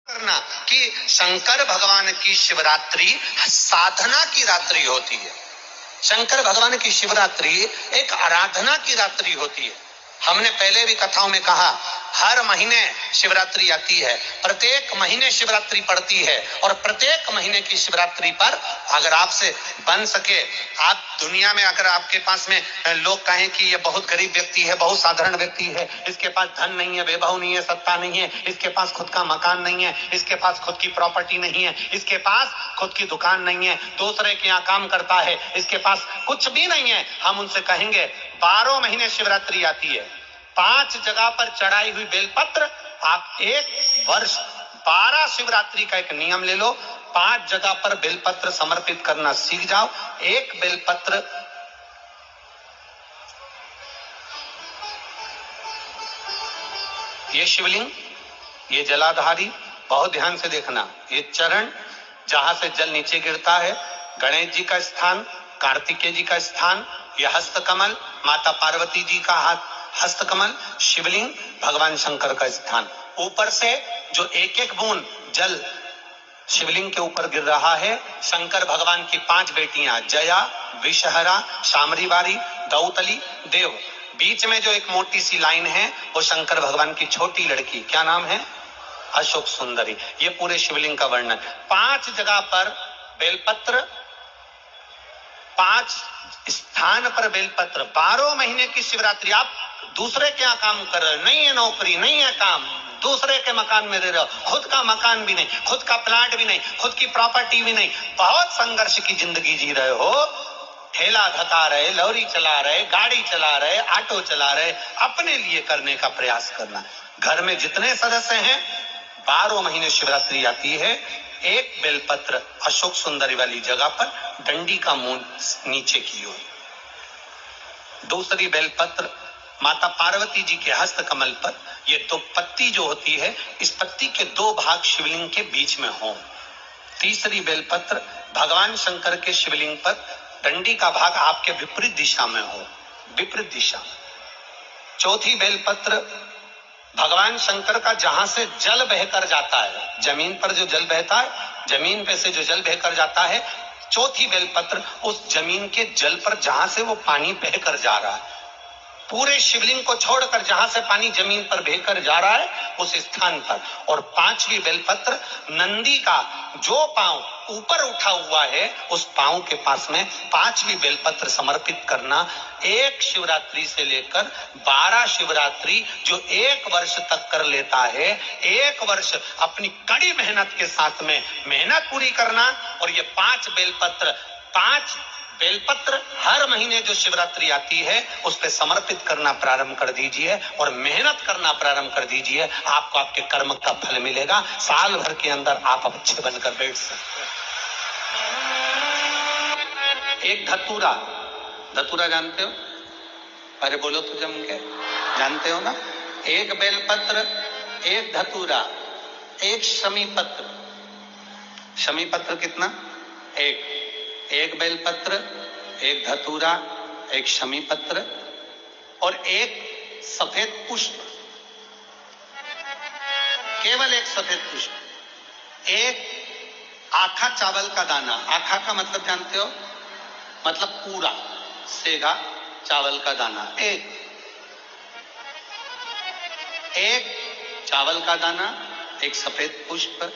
करना कि शंकर भगवान की शिवरात्रि साधना की रात्रि होती है। शंकर भगवान की शिवरात्रि एक आराधना की रात्रि होती है। हमने पहले भी कथाओं में कहा, हर महीने शिवरात्रि आती है, प्रत्येक महीने शिवरात्रि पड़ती है, और प्रत्येक महीने की शिवरात्रि पर अगर आपसे बन सके, आप दुनिया में अगर आपके पास में लोग कहें कि ये बहुत गरीब व्यक्ति है, बहुत साधारण व्यक्ति है, इसके पास धन नहीं है, वैभव नहीं है, सत्ता नहीं है, इसके पास खुद का मकान नहीं है, इसके पास खुद की प्रॉपर्टी नहीं है, इसके पास खुद की दुकान नहीं है, दूसरे के यहाँ काम करता है, इसके पास कुछ भी नहीं है, हम उनसे कहेंगे 12 महीने शिवरात्रि आती है, 5 जगह पर चढ़ाई हुई बेलपत्र, आप एक वर्ष 12 शिवरात्रि का एक नियम ले लो, 5 जगह पर बेलपत्र समर्पित करना सीख जाओ। एक बेलपत्र ये शिवलिंग, ये जलाधारी, बहुत ध्यान से देखना, ये चरण जहां से जल नीचे गिरता है, गणेश जी का स्थान, कार्तिकेय जी का स्थान, यह हस्तकमल, माता पार्वती जी का हाथ हस्तकमल, शिवलिंग, भगवान शंकर का स्थान। ऊपर से जो एक एक बूंद जल शिवलिंग के ऊपर गिर रहा है, शंकर भगवान की 5 बेटियां जया, विषहरा, शामरीवारी, दौतली, देव, बीच में जो एक मोटी सी लाइन है वो शंकर भगवान की छोटी लड़की, क्या नाम है? अशोक सुंदरी। ये पूरे शिवलिंग का वर्णन। 5 जगह पर बेलपत्र, 5 स्थान पर बेलपत्र, 12 महीने की शिवरात्रि। आप दूसरे के यहाँ काम कर रहे हो, नहीं है नौकरी, नहीं है काम, दूसरे के मकान में रह रहे हो, खुद का मकान भी नहीं, खुद का प्लाट भी नहीं, खुद की प्रॉपर्टी भी नहीं, बहुत संघर्ष की जिंदगी जी रहे हो, ठेला धका रहे, लॉरी चला रहे, गाड़ी चला रहे, ऑटो चला रहे, अपने लिए करने का प्रयास करना। घर में जितने सदस्य हैं, 12 महीने शिवरात्रि आती है, एक बेलपत्र अशोक सुंदरी वाली जगह पर, डंडी का मुंह नीचे की ओर। दूसरी बेलपत्र माता पार्वती जी के हस्त कमल पर, ये तो पत्ती जो होती है, इस पत्ती के 2 भाग शिवलिंग के बीच में हो। तीसरी बेलपत्र भगवान शंकर के शिवलिंग पर, डंडी का भाग आपके विपरीत दिशा में हो, विपरीत दिशा। चौथी बेलपत्र भगवान शंकर का जहां से जल बहकर जाता है, जमीन पर जो जल बहता है, जमीन पे से जो जल बहकर जाता है, चौथी बेलपत्र उस जमीन के जल पर जहां से वो पानी बहकर जा रहा है, पूरे शिवलिंग को छोड़कर जहां से पानी जमीन पर बहकर जा रहा है उस स्थान पर। और 5वीं बेलपत्र नंदी का जो पांव ऊपर उठा हुआ है, उस पांव के पास में 5वीं बेलपत्र समर्पित करना। एक शिवरात्रि से लेकर 12 शिवरात्रि जो 1 वर्ष तक कर लेता है, 1 वर्ष अपनी कड़ी मेहनत के साथ में मेहनत पूरी करना, और ये 5 बेलपत्र हर महीने जो शिवरात्रि आती है उस पे समर्पित करना प्रारंभ कर दीजिए और मेहनत करना प्रारंभ कर दीजिए। आपको आपके कर्म का फल मिलेगा, साल भर के अंदर आप अच्छे बनकर बैठ सकते हैं। एक धतूरा, धतूरा जानते हो? अरे बोलो तो जम के, जानते हो ना? एक बेलपत्र, एक धतूरा, एक शमी पत्र। शमी पत्र कितना? एक बेलपत्र, एक धतूरा, एक शमी पत्र और एक सफेद पुष्प, केवल एक सफेद पुष्प। एक आखा चावल का दाना, आखा का मतलब जानते हो? मतलब पूरा सेगा चावल का दाना। एक चावल का दाना, एक सफेद पुष्प,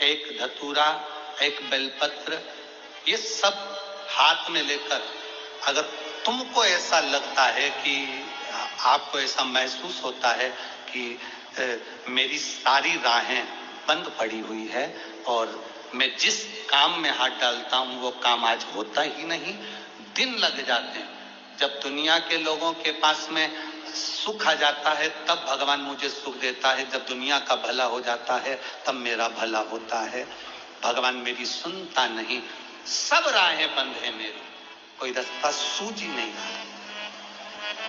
एक धतूरा, एक बेलपत्र, ये सब हाथ में लेकर, अगर तुमको ऐसा लगता है कि आपको ऐसा महसूस होता है कि मेरी सारी राहें बंद पड़ी हुई है और मैं जिस काम में हाथ डालता हूं वो काम आज होता ही नहीं, दिन लग जाते हैं। जब दुनिया के लोगों के पास में सुख आ जाता है तब भगवान मुझे सुख देता है, जब दुनिया का भला हो जाता है तब मेरा भला होता है। भगवान मेरी सुनता नहीं, सब राहें बंद है मेरी, कोई रास्ता सूझ ही नहीं रहा।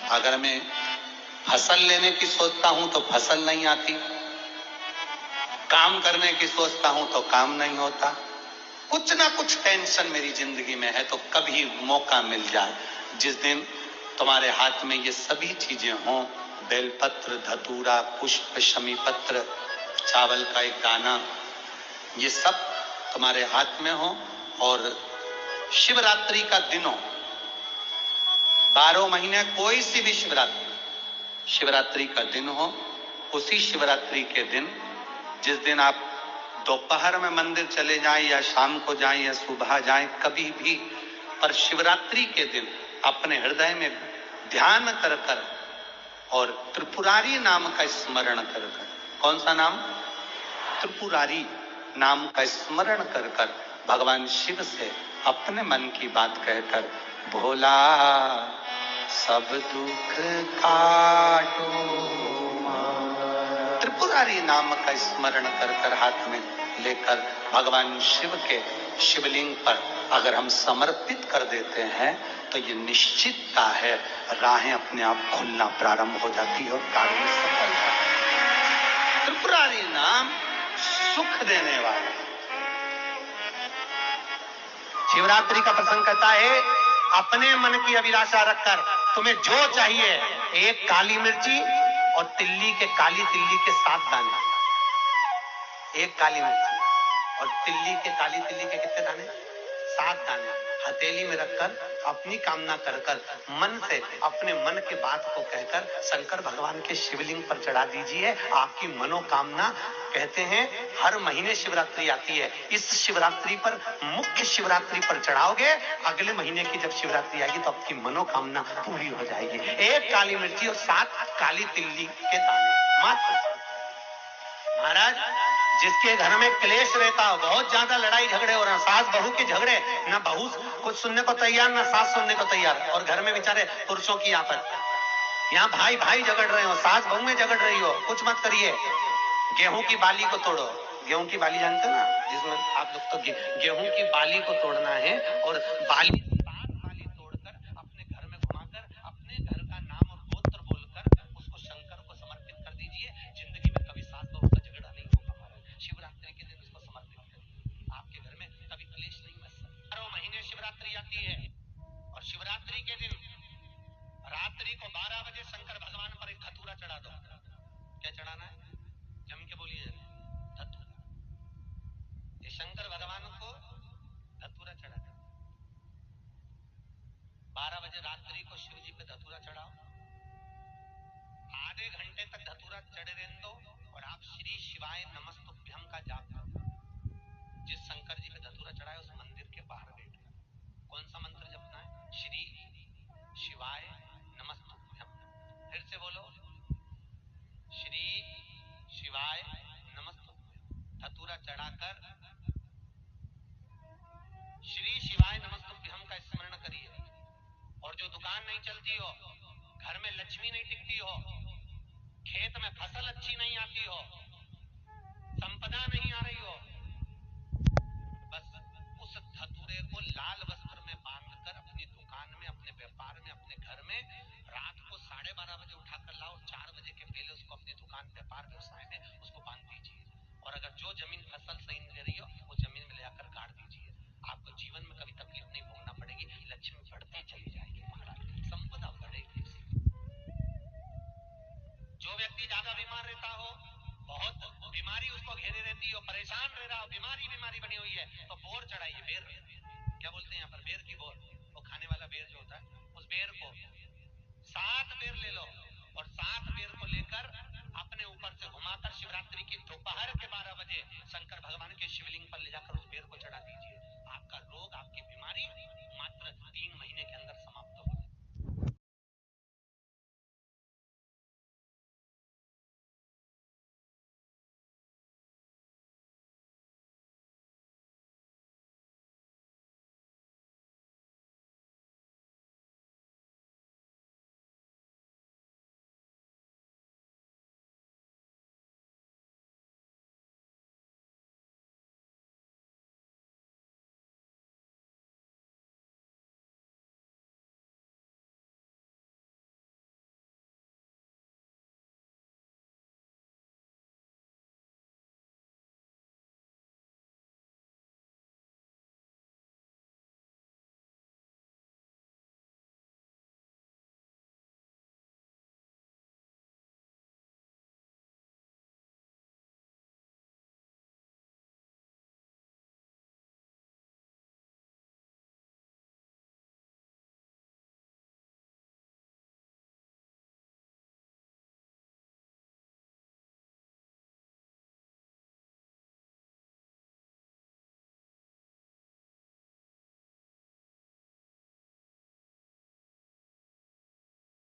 अगर मैं फसल लेने की सोचता हूं तो फसल नहीं आती, काम करने की सोचता हूं तो काम नहीं होता, कुछ ना कुछ टेंशन मेरी जिंदगी में है। तो कभी मौका मिल जाए जिस दिन तुम्हारे हाथ में ये सभी चीजें हों, बेलपत्र, धतूरा, पुष्प, शमी पत्र, चावल का एक दाना ये सब तुम्हारे हाथ में हो। और शिवरात्रि का दिन हो, 12 महीने कोई सी भी शिवरात्रि का दिन हो, उसी शिवरात्रि के दिन, जिस दिन आप दोपहर में मंदिर चले जाएं या शाम को जाएं या सुबह जाएं, कभी भी, पर शिवरात्रि के दिन अपने हृदय में ध्यान कर कर और त्रिपुरारी नाम का स्मरण कर कर, कौन सा नाम? त्रिपुरारी नाम का स्मरण कर कर भगवान शिव से अपने मन की बात कहकर, भोला सब दुख काटो, त्रिपुरारी नाम का स्मरण कर कर हाथ में लेकर भगवान शिव के शिवलिंग पर अगर हम समर्पित कर देते हैं तो ये निश्चितता है, राहें अपने आप खुलना प्रारंभ हो जाती है और कार्य सफल होता है। त्रिपुरारी नाम सुख देने वाला। शिवरात्रि का प्रसंग कहता है, अपने मन की अभिलाषा रखकर तुम्हें जो चाहिए, एक काली मिर्ची और तिल्ली के, काली तिल्ली के 7 दाने, एक काली मिर्ची और तिल्ली के, काली तिल्ली के कितने दाने? 7 दाने हथेली में रखकर अपनी कामना कर कर मन से अपने मन के बात को कहकर शंकर भगवान के शिवलिंग पर चढ़ा दीजिए। आपकी मनोकामना, कहते हैं हर महीने शिवरात्रि आती है, इस शिवरात्रि पर, मुख्य शिवरात्रि पर चढ़ाओगे, अगले महीने की जब शिवरात्रि आएगी तो आपकी मनोकामना पूरी हो जाएगी। एक काली मिर्ची और 7 काली तिल्ली के दाने मात्र। महाराज, जिसके घर में क्लेश रहता हो, बहुत ज्यादा लड़ाई झगड़े हो रहे हैं, सास बहू के झगड़े, ना बहू कुछ सुनने को तैयार ना सास सुनने को तैयार, और घर में बेचारे पुरुषों की आफत, यहाँ भाई भाई झगड़ रहे हो, सास बहू में झगड़ रही हो, कुछ मत करिए, गेहूं की बाली को तोड़ो। गेहूं की बाली जानते हो ना, जिसमें आप लोग तो गेहूं की बाली को तोड़ना है, और बाली तोड़कर अपने घर में घुमाकर अपने घर का नाम और गोत्र बोलकर उसको शंकर को समर्पित कर दीजिए। जिंदगी में कभी सास बहू का झगड़ा नहीं होगा महाराज। शिवरात्रि के दिन उसको समर्पित करिए, आपके घर में कभी क्लेश नहीं बच सकता। 12 महीने शिवरात्रि आती है, और शिवरात्रि के दिन रात्रि को 12 बजे शंकर भगवान पर एक धतूरा चढ़ा दो। क्या चढ़ाना है? जम के बोलिए, धतूरा। ये शंकर भगवान को धतूरा चढ़ा दो। 12 बजे रात्रि को शिव जी पे धतूरा चढ़ाओ, आधे घंटे तक धतूरा चढ़े रहने दो, और आप श्री शिवाय नमस्तुभ्यम का जाप करो। जिस शंकर जी पे धतूरा चढ़ाए उस मंदिर के बाहर बैठो। कौन सा मंत्र जपना है? श्री शिवाय नमस्तुभ्यम। फिर से बोलो, श्री शिवाय नमस्तुभ्यम। धतूरा चढ़ाकर श्री शिवाय नमस्तुभ्यम का स्मरण करिए। और जो दुकान नहीं चलती हो, घर में लक्ष्मी नहीं टिकती हो, खेत में फसल अच्छी नहीं आती हो, संपदा नहीं आ रही हो, बस उस धतूरे को लाल वस्त्र में बांधकर अपनी दुकान में, अपने व्यापार में, अपने घर में रात को 12:30 बजे उठाकर लाओ, 4 बजे के पहले उसको अपनी दुकान, व्यापार, व्यवसाय में उसको बांध दीजिए। और अगर जो जमीन फसल सही नहीं दे रही हो, वो जमीन में ले आकर गाड़ दीजिए। आपको जीवन में कभी तकलीफ नहीं भोगना पड़ेगी, लक्ष्मी बढ़ती चली जाएगी महाराज, संपदा बढ़ेगी। जो व्यक्ति ज्यादा बीमार रहता हो, बहुत बीमारी उसको घेरे रहती हो, परेशान रह रहा हो, बीमारी बनी हुई है, तो बोर चढ़ाइए। बेर, क्या बोलते हैं यहाँ पर, बेर की बोर, वो खाने वाला बेर जो होता है, उस बेर को 7 बेर ले लो, और 7 बेर को लेकर अपने ऊपर से घुमाकर शिवरात्रि की दोपहर के 12 बजे शंकर